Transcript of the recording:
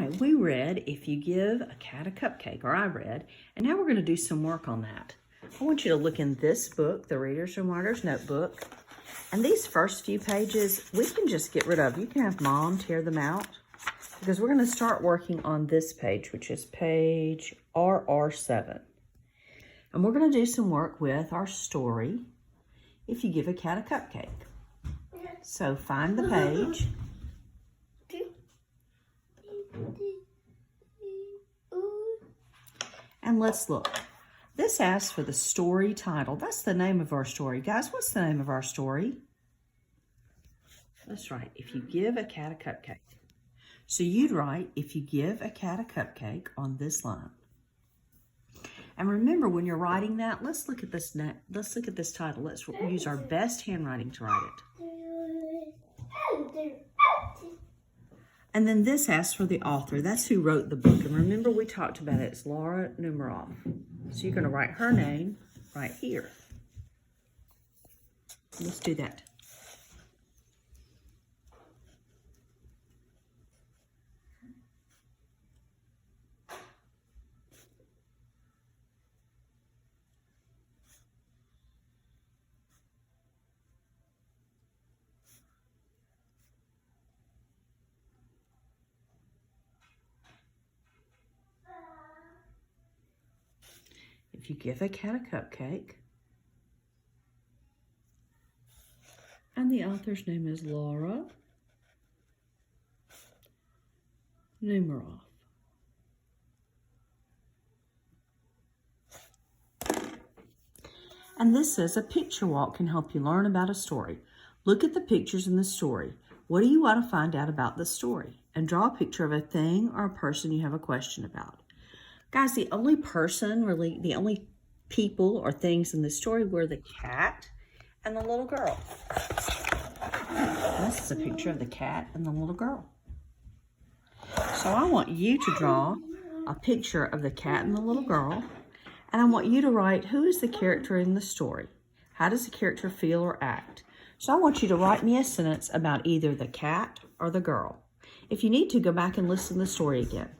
right, we read If You Give a Cat a Cupcake, or I read, and now we're going to do some work on that. I want you to look in this book, the Reader's and Writer's Notebook, and these first few pages, we can just get rid of. You can have Mom tear them out, because we're going to start working on this page, which is page RR7. And we're going to do some work with our story, If You Give a Cat a Cupcake. So find the page. And let's look. This asks for the story title. That's the name of our story. Guys, what's the name of our story? That's right. If You Give a Cat a Cupcake. So you'd write, If You Give a Cat a Cupcake on this line. And remember, when you're writing that, let's look at this title. Let's use our best handwriting to write it. And then this asks for the author. That's who wrote the book. And remember, we talked about it. It's Laura Numeroff. So you're going to write her name right here. Let's do that. If You Give a Cat a Cupcake. And the author's name is Laura Numeroff. And this says, a picture walk can help you learn about a story. Look at the pictures in the story. What do you want to find out about the story? And draw a picture of a thing or a person you have a question about. Guys, the only people or things in the story were the cat and the little girl. This is a picture of the cat and the little girl. So I want you to draw a picture of the cat and the little girl, and I want you to write, who is the character in the story? How does the character feel or act? So I want you to write me a sentence about either the cat or the girl. If you need to, go back and listen to the story again.